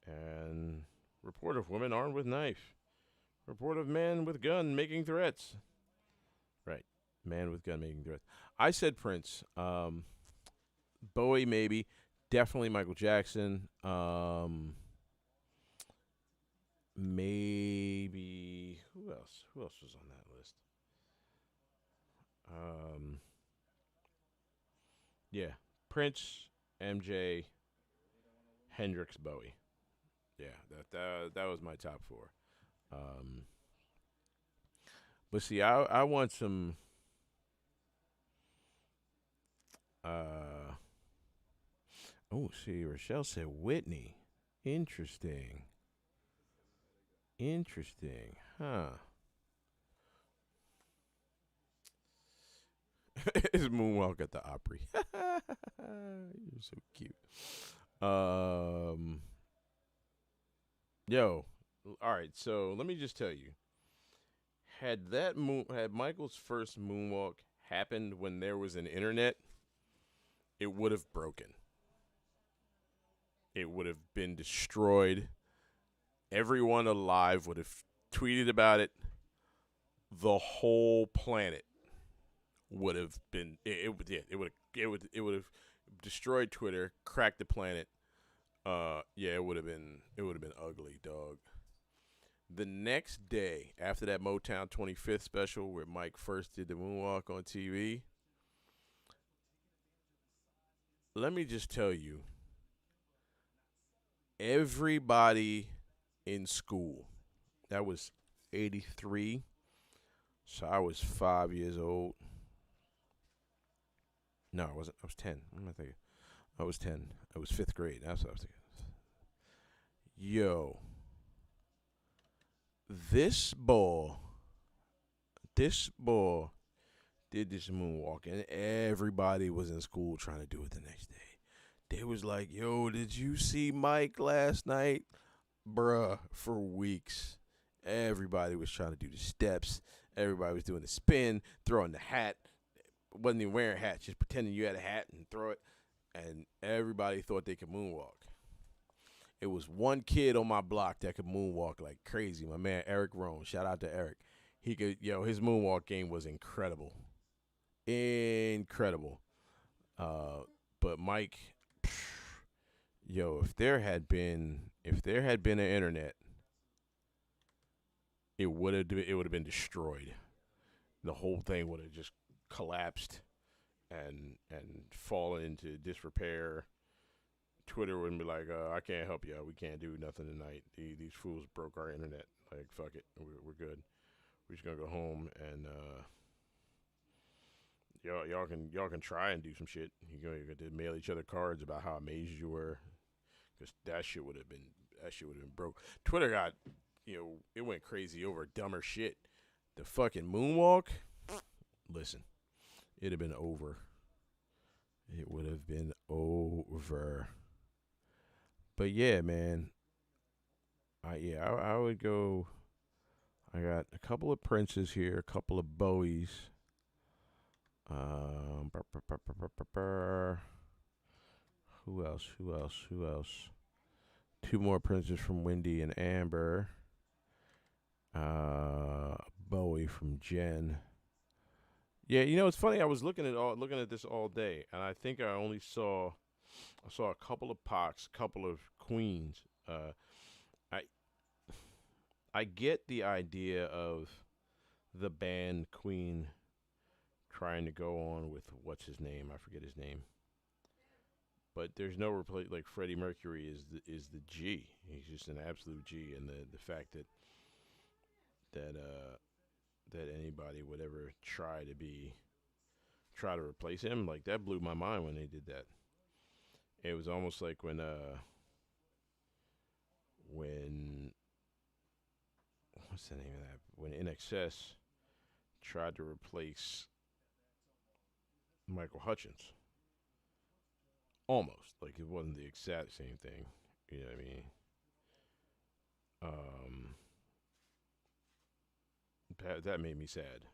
and report of woman armed with knife. Report of man with gun making threats. Right, man with gun making threats. I said Prince. Bowie maybe. Definitely Michael Jackson. Maybe who else? Who else was on that list? Yeah, Prince, MJ, Hendrix, Bowie. Yeah, that was my top 4. Um, but see, I want some. Oh, see, Rochelle said Whitney. Interesting. Interesting, huh? It's moonwalk at the Opry. You're so cute. Um, yo, all right. So let me just tell you, had Michael's first moonwalk happened when there was an internet, it would have broken. It would have been destroyed. Everyone alive would have tweeted about it. The whole planet would have been it would have destroyed Twitter, cracked the planet. Yeah, it would have been ugly, dog. The next day after that Motown 25th special where Mike first did the moonwalk on TV, let me just tell you, everybody in school, that was 83, so I was 5 years old. No, I wasn't. I was 10. What am I thinking? I was 10. I was 5th grade. That's what I was thinking. Yo, this boy, this boy did this moonwalk, and everybody was in school trying to do it the next day. They was like, yo, did you see Mike last night? Bruh, for weeks. Everybody was trying to do the steps. Everybody was doing the spin, throwing the hat. wasn't even wearing hats, just pretending you had a hat and throw it, and everybody thought they could moonwalk. It was one kid on my block that could moonwalk like crazy. My man Eric Rohn. Shout out to Eric. He could, his moonwalk game was incredible, incredible. Uh, but Mike, if there had been an internet, it would have been destroyed. The whole thing would have just collapsed and fallen into disrepair. Twitter would be like, I can't help you. We can't do nothing tonight. These fools broke our internet. Like, fuck it. We're good. We're just gonna go home and y'all can try and do some shit. You got to mail each other cards about how amazed you were, because that shit would have been broke. Twitter got, it went crazy over dumber shit. The fucking moonwalk. Listen, it'd have been over. It would have been over. But yeah, man. I would go. I got a couple of Princes here, a couple of Bowies. Brr, brr, brr, brr, brr, brr. Who else? Who else? Who else? Two more Princes from Wendy and Amber. Bowie from Jen. Yeah, it's funny. I was looking at this all day, and I think I saw a couple of Pocs, couple of Queens. I I get the idea of the band Queen trying to go on with what's his name? I forget his name. But there's no replace, like Freddie Mercury is the G. He's just an absolute G, and the fact that anybody would ever try to replace him, like, that blew my mind when they did that. It was almost like when what's the name of that? When NXS tried to replace Michael Hutchins. Almost. Like, it wasn't the exact same thing. You know what I mean? Um, that made me sad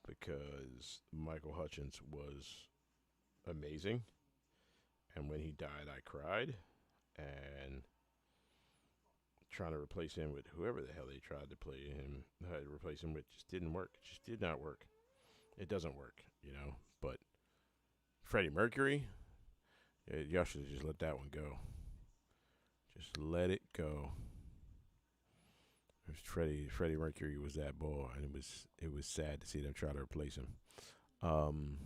because Michael Hutchins was amazing, and when he died, I cried. And trying to replace him with whoever the hell they tried to replace him with, just didn't work. It just did not work. It doesn't work. But Freddie Mercury, yeah, y'all should just let that one go. Just let it go. Freddie Mercury was that boy, and it was sad to see them try to replace him. Um,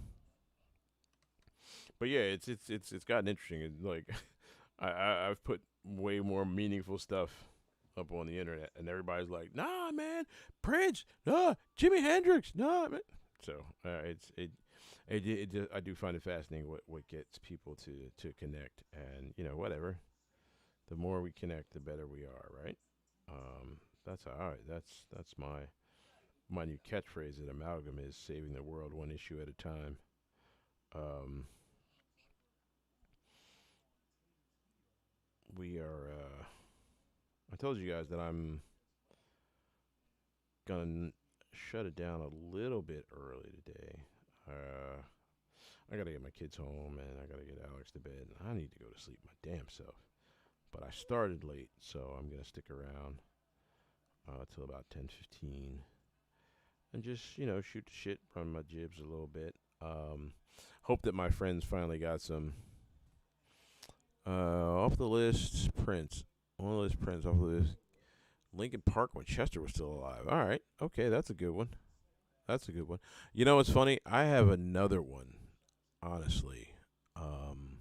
but yeah, it's gotten interesting. Like, I've put way more meaningful stuff up on the internet, and everybody's like, "Nah, man, Prince, nah, Jimi Hendrix, nah, man." So I do find it fascinating what gets people to connect, and whatever. The more we connect, the better we are, right? Um, that's all right. That's my new catchphrase at Amalgam is saving the world one issue at a time. Um, we are. I told you guys that I'm gonna shut it down a little bit early today. Uh, I gotta get my kids home, and I gotta get Alex to bed. And I need to go to sleep my damn self. But I started late, so I'm gonna stick around till about 10:15, and just shoot the shit, run my jibs a little bit. Hope that my friends finally got some off the list. Prince, one of those Prince off the list. Lincoln Park when Chester was still alive. All right, okay, that's a good one. That's a good one. You know what's funny? I have another one, honestly. Um,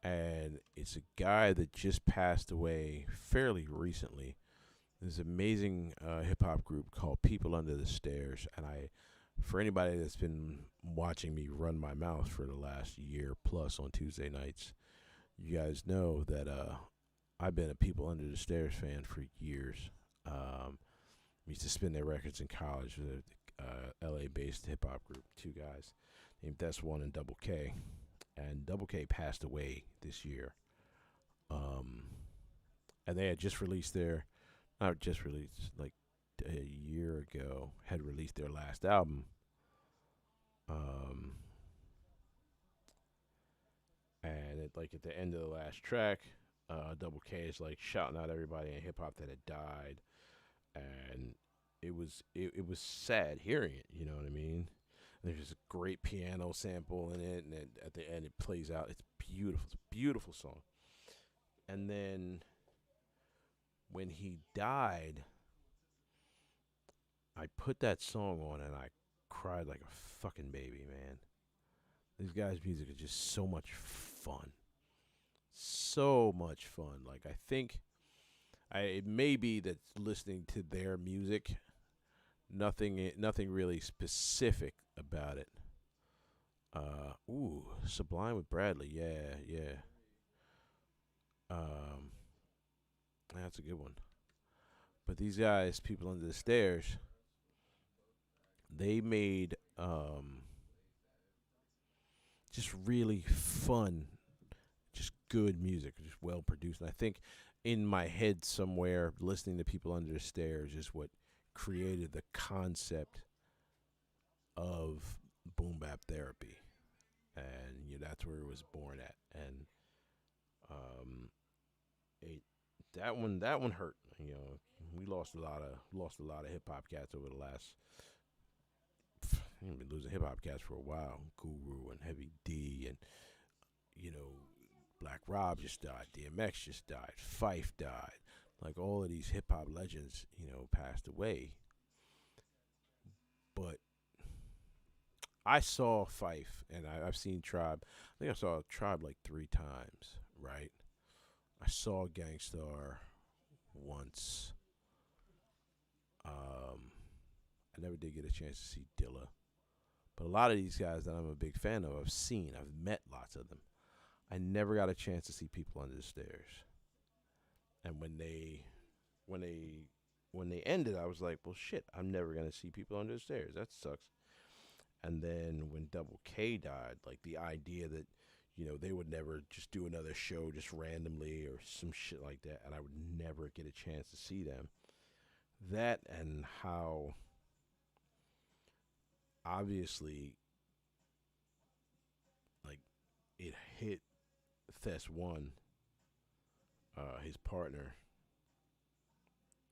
and it's a guy that just passed away fairly recently. This amazing hip hop group called People Under the Stairs, and for anybody that's been watching me run my mouth for the last year plus on Tuesday nights, you guys know that I've been a People Under the Stairs fan for years. Used to spin their records in college with a LA-based hip hop group, two guys named Des1 and Double K, and Double K passed away this year. Um, and they had just released not just released, like a year ago, had released their last album. Um, and like at the end of the last track, Double K is like shouting out everybody in hip hop that had died, and it was sad hearing it. You know what I mean? There's a great piano sample in it, and at the end it plays out. It's beautiful. It's a beautiful song. And then when he died, I put that song on and I cried like a fucking baby, man. These guys' music is just so much fun. So much fun. Like I think it may be that listening to their music, nothing really specific about it. Sublime with Bradley. Yeah, yeah. Um, that's a good one. But these guys, people under the stairs, they made just really fun, just good music, just well produced. And I think in my head somewhere, listening to people under the stairs is what created the concept of boom bap therapy, and that's where it was born at. And um, it that one hurt. We lost a lot of hip hop cats over the last. We've been losing hip hop cats for a while. Guru and Heavy D and you know Black Rob just died. DMX just died. Fife died. Like all of these hip hop legends, passed away. But I saw Fife and I've seen Tribe. I think I saw Tribe like 3 times. Right. I saw Gangstar once. I never did get a chance to see Dilla. But a lot of these guys that I'm a big fan of, I've met lots of them. I never got a chance to see people under the stairs. And when they when they ended, I was like, well, shit, I'm never gonna see people under the stairs. That sucks. And then when Double K died, like the idea that they would never just do another show just randomly or some shit like that, and I would never get a chance to see them. That and how obviously like it hit Thes One, his partner.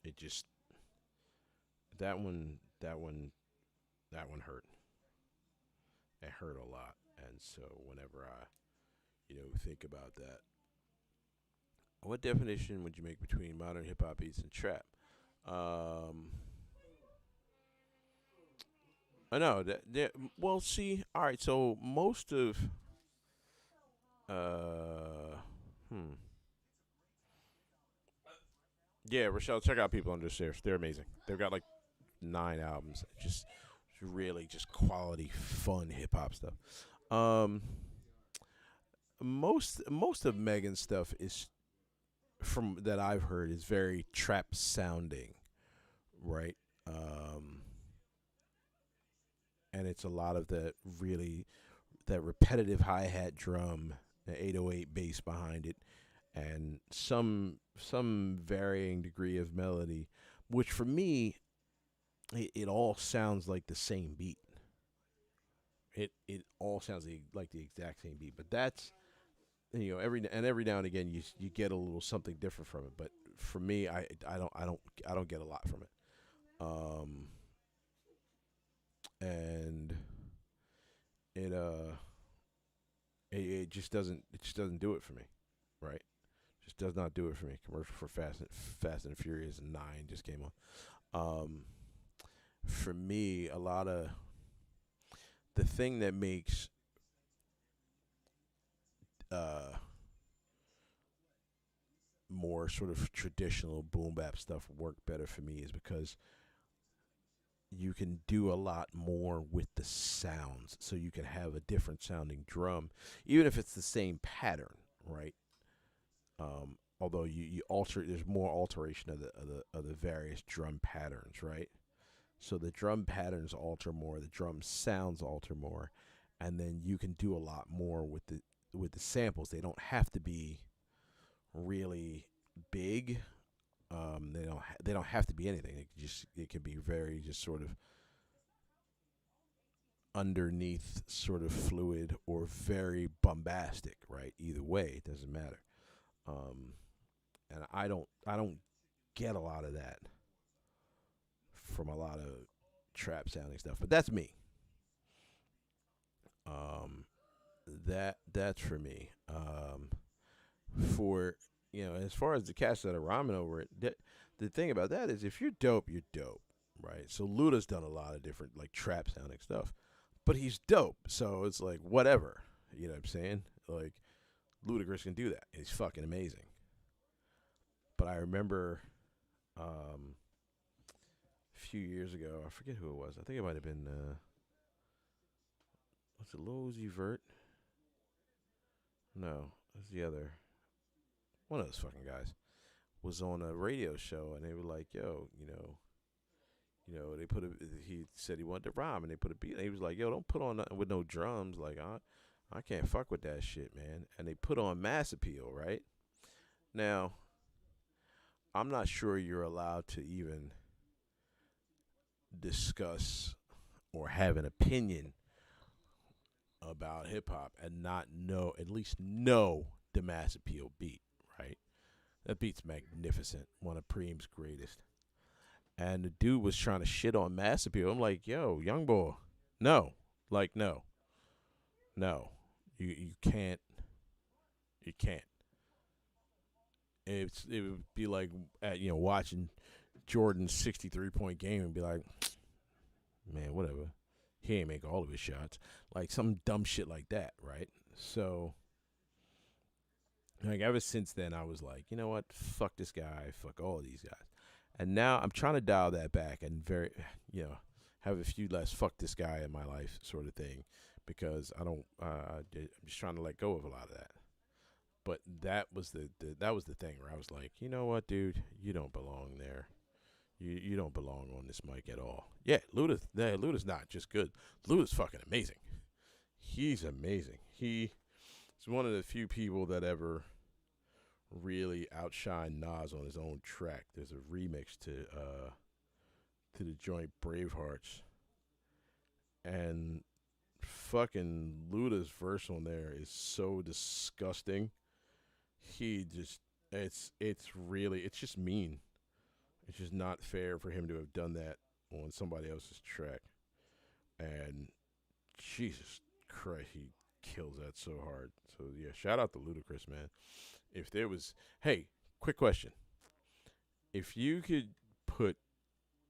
It just that one hurt. It hurt a lot, and so whenever I think about that, what definition would you make between modern hip hop beats and trap? Um, I know that. Well, see, all right. So most of uh, hmm, yeah, Rochelle, check out People Under the Stairs. They're amazing. They've got like 9 albums. Just really just quality, fun hip hop stuff. Um, most of Megan's stuff is from that I've heard is very trap sounding, right? Um, and it's a lot of that repetitive hi hat drum, the 808 bass behind it, and some varying degree of melody, which for me it all sounds like the same beat. It all sounds like the exact same beat, but that's every now and again you get a little something different from it. But for me, I don't get a lot from it. Um, and it it just doesn't do it for me, right? Just does not do it for me. Commercial for Fast and Furious 9 just came on. Um, for me, a lot of the thing that makes uh more sort of traditional boom bap stuff work better for me is because you can do a lot more with the sounds. So you can have a different sounding drum, even if it's the same pattern, right? Although you alter, there's more alteration of the various drum patterns, right? So the drum patterns alter more, the drum sounds alter more, and then you can do a lot more with the samples. They don't have to be really big. They don't have to be anything. It can be very just sort of underneath sort of fluid or very bombastic, right? Either way, it doesn't matter. Um, and I don't get a lot of that from a lot of trap sounding stuff, but that's me. Um, that's for me. For as far as the cats that are rhyming over it, the thing about that is if you're dope, you're dope, right? So Luda's done a lot of different like trap sounding stuff, but he's dope. So it's like whatever, you know what I'm saying? Like Ludacris can do that. He's fucking amazing. But I remember a few years ago, I forget who it was. I think it might have been what's it, Lil Uzi Vert? No, it's the other one of those fucking guys was on a radio show and they were like, "Yo, they put a." He said he wanted to rhyme and they put a beat. And he was like, "Yo, don't put on nothing with no drums. Like I can't fuck with that shit, man." And they put on Mass Appeal, right? Now, I'm not sure you're allowed to even discuss or have an opinion about hip hop and not know, at least know the Mass Appeal beat, right? That beat's magnificent, one of Preem's greatest. And the dude was trying to shit on Mass Appeal. I'm like, yo, young boy, no, like no, you can't, you can't. It would be like watching Jordan's 63-point game and be like, man, whatever. He ain't make all of his shots. Like some dumb shit like that, right? So like ever since then I was like, you know what? Fuck this guy, fuck all of these guys. And now I'm trying to dial that back and have a few less fuck this guy in my life sort of thing because I don't I'm just trying to let go of a lot of that. But that was that was the thing where I was like, you know what, dude, you don't belong there. You don't belong on this mic at all. Yeah, Luda's not just good. Luda's fucking amazing. He's amazing. He's one of the few people that ever really outshine Nas on his own track. There's a remix to the joint Bravehearts, and fucking Luda's verse on there is so disgusting. He just it's just mean. It's just not fair for him to have done that on somebody else's track. And Jesus Christ, he kills that so hard. So yeah, shout out to Ludacris, man. If there was, hey, quick question: if you could put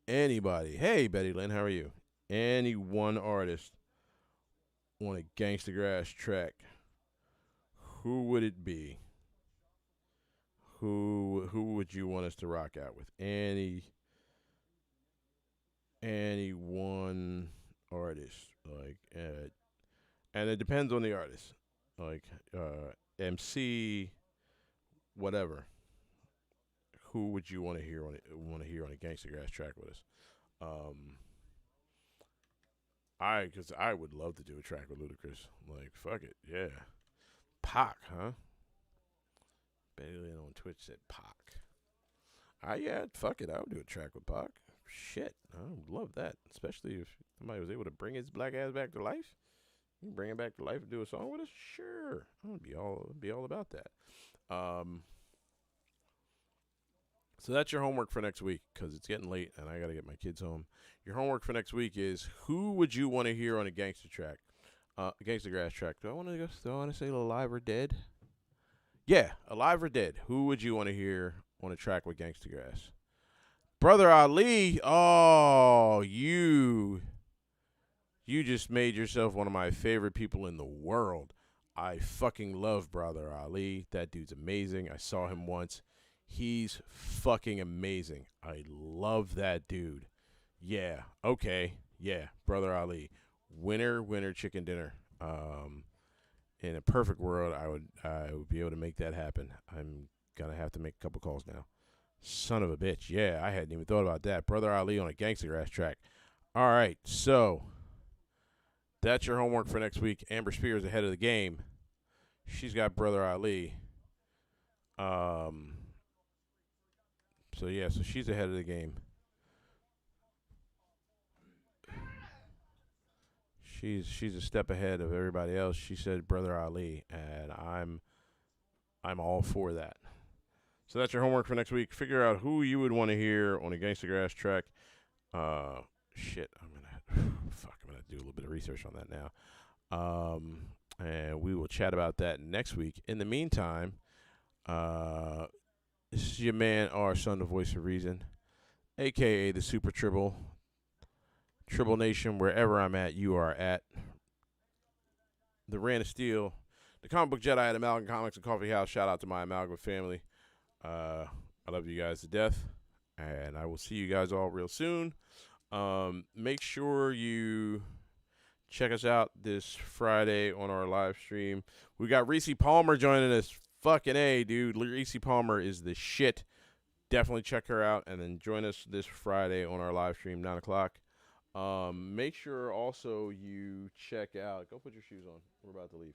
anybody, hey Betty Lynn, how are you? Any one artist on a Gangstagrass track, who would it be? Who would you want us to rock out with? Any one artist, like, and it depends on the artist, like MC, whatever. Who would you want to hear on a Gangsta Grass track with us? Um, because I would love to do a track with Ludacris. Like, fuck it, yeah. Pac, huh? Bailey on Twitch said Pac. Yeah, fuck it, I would do a track with Pac. Shit, I would love that, especially if somebody was able to bring his black ass back to life. You can bring him back to life and do a song with us. Sure, I would be all about that. Um, so that's your homework for next week because it's getting late and I got to get my kids home. Your homework for next week is who would you want to hear on a gangster track, gangster grass track? Do I want to go? Do I want to say Alive or Dead? Yeah, Alive or Dead. Who would you want to hear on a track with Gangsta Grass? Brother Ali. Oh, you just made yourself one of my favorite people in the world. I fucking love Brother Ali. That dude's amazing. I saw him once. He's fucking amazing. I love that dude. Yeah. Okay. Yeah. Brother Ali. Winner, winner, chicken dinner. In a perfect world, I would be able to make that happen. I'm gonna have to make a couple calls now. Son of a bitch. Yeah, I hadn't even thought about that. Brother Ali on a Gangsta Grass track. All right. So that's your homework for next week. Amber Spears ahead of the game. She's got Brother Ali. Um. So yeah, so she's ahead of the game. She's a step ahead of everybody else. She said Brother Ali, and I'm all for that. So that's your homework for next week. Figure out who you would want to hear on a Gangstagrass track. Shit, I'm gonna do a little bit of research on that now. And we will chat about that next week. In the meantime, this is your man, our son, the voice of reason, aka the Super Tribble. Tribble Nation, wherever I'm at, you are at. The Rand of Steel, the Comic Book Jedi at Amalgam Comics and Coffee House. Shout out to my Amalgam family. I love you guys to death, and I will see you guys all real soon. Make sure you check us out this Friday on our live stream. We got Reese Palmer joining us. Fucking A, dude. Reese Palmer is the shit. Definitely check her out, and then join us this Friday on our live stream, 9 o'clock. Make sure also you check out. Go put your shoes on. We're about to leave.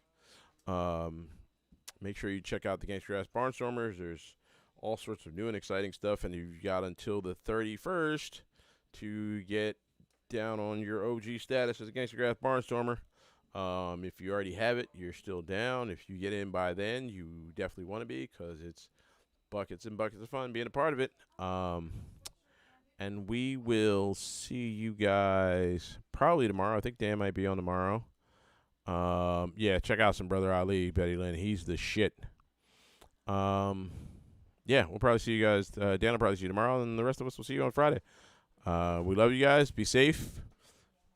Make sure you check out the Gangstagrass Barnstormers. There's all sorts of new and exciting stuff, and you've got until the 31st to get down on your OG status as a Gangstagrass Barnstormer. If you already have it, you're still down. If you get in by then, you definitely want to be, because it's buckets and buckets of fun being a part of it. And we will see you guys probably tomorrow. I think Dan might be on tomorrow. Yeah, check out some Brother Ali, Betty Lynn. He's the shit. Yeah, we'll probably see you guys. Dan will probably see you tomorrow, and the rest of us will see you on Friday. We love you guys. Be safe.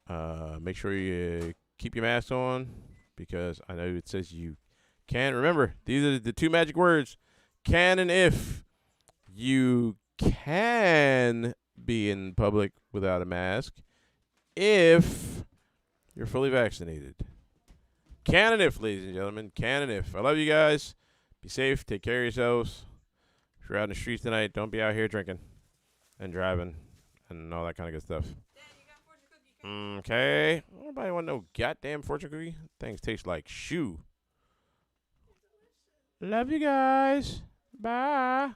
Make sure you keep your mask on, because I know it says you can. Remember, these are the two magic words: can and if. You can be in public without a mask if you're fully vaccinated. Can and if, ladies and gentlemen. Can and if. I love you guys. Be safe. Take care of yourselves. If you're out in the streets tonight, don't be out here drinking and driving and all that kind of good stuff. Okay. Nobody want no goddamn fortune cookie. Things taste like shoe. Love you guys. Bye.